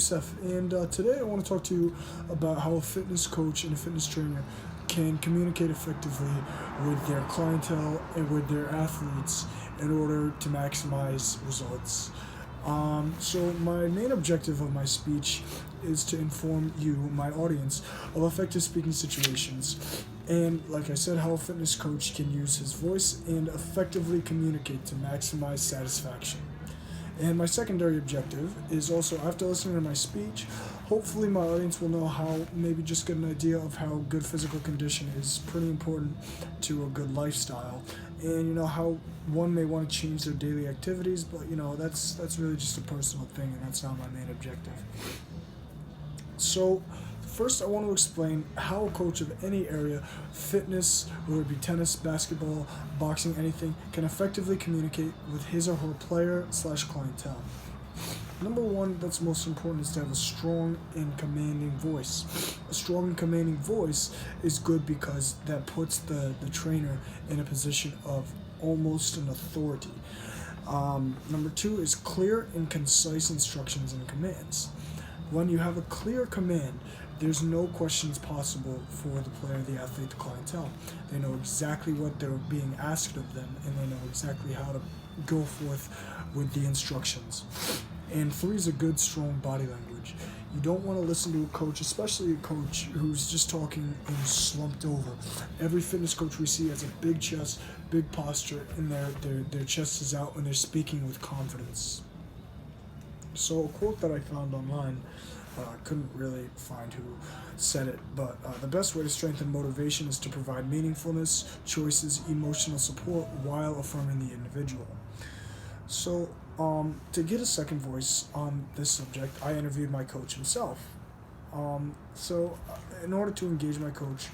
Youssef, and today I want to talk to you about how a fitness coach and a fitness trainer can communicate effectively with their clientele and with their athletes in order to maximize results. So, my main objective of my speech is to inform you, my audience, of effective speaking situations. And, like I said, how a fitness coach can use his voice and effectively communicate to maximize satisfaction. And my secondary objective is also, after listening to my speech, hopefully my audience will know how, maybe just get an idea of how good physical condition is pretty important to a good lifestyle. And how one may want to change their daily activities, but that's really just a personal thing, and that's not my main objective. So, first, I want to explain how a coach of any area, fitness, whether it be tennis, basketball, boxing, anything, can effectively communicate with his or her player/clientele. Number one, that's most important, is to have a strong and commanding voice. A strong and commanding voice is good because that puts the trainer in a position of almost an authority. Number two is clear and concise instructions and commands. When you have a clear command, there's no questions possible for the player, the athlete, the clientele. They know exactly what they're being asked of them, and they know exactly how to go forth with the instructions. And three is a good, strong body language. You don't want to listen to a coach, especially a coach who's just talking and slumped over. Every fitness coach we see has a big chest, big posture, and their chest is out, and they're speaking with confidence. So a quote that I found online, couldn't really find who said it, but the best way to strengthen motivation is to provide meaningfulness, choices, emotional support while affirming the individual. So, to get a second voice on this subject, I interviewed my coach himself. In order to engage my coach,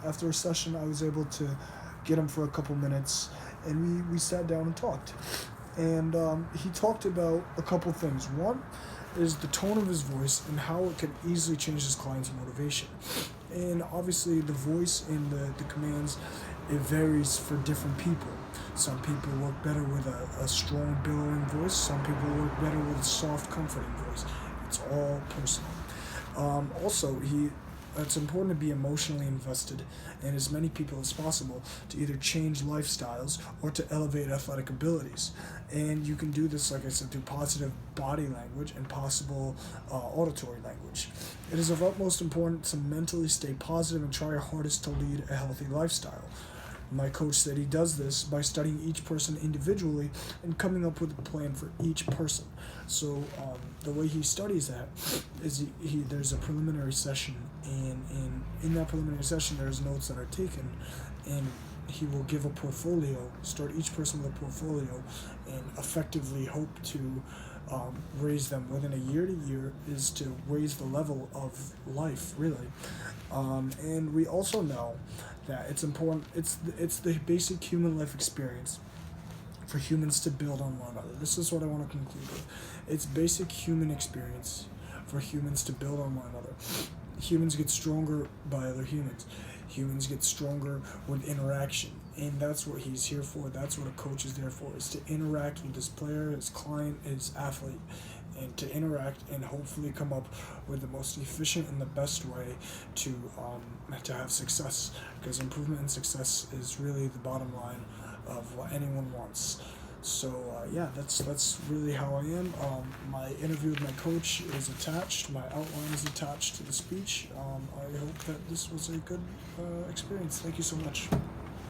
after a session, I was able to get him for a couple minutes, and we sat down and talked. And he talked about a couple things. One is the tone of his voice and how it can easily change his client's motivation. And obviously, the voice and the commands, it varies for different people. Some people work better with a strong, billowing voice. Some people work better with a soft, comforting voice. It's all personal. Also, it's important to be emotionally invested in as many people as possible to either change lifestyles or to elevate athletic abilities. And you can do this, like I said, through positive body language and possible auditory language. It is of utmost importance to mentally stay positive and try your hardest to lead a healthy lifestyle. My coach said he does this by studying each person individually and coming up with a plan for each person. So the way he studies that is there's a preliminary session, and in that preliminary session there's notes that are taken, and he will give a portfolio, start each person with a portfolio, and effectively hope to raise them within a year to year, is to raise the level of life, really. And we also know that it's important, it's the basic human life experience for humans to build on one another. This is what I want to conclude with. It's basic human experience for humans to build on one another. Humans get stronger by other humans. Humans get stronger with interaction. And that's what he's here for. That's what a coach is there for, is to interact with his player, his client, his athlete, and to interact and hopefully come up with the most efficient and the best way to have success. Because improvement and success is really the bottom line of what anyone wants. So that's really how I am. My interview with my coach is attached. My outline is attached to the speech. I hope that this was a good experience. Thank you so much.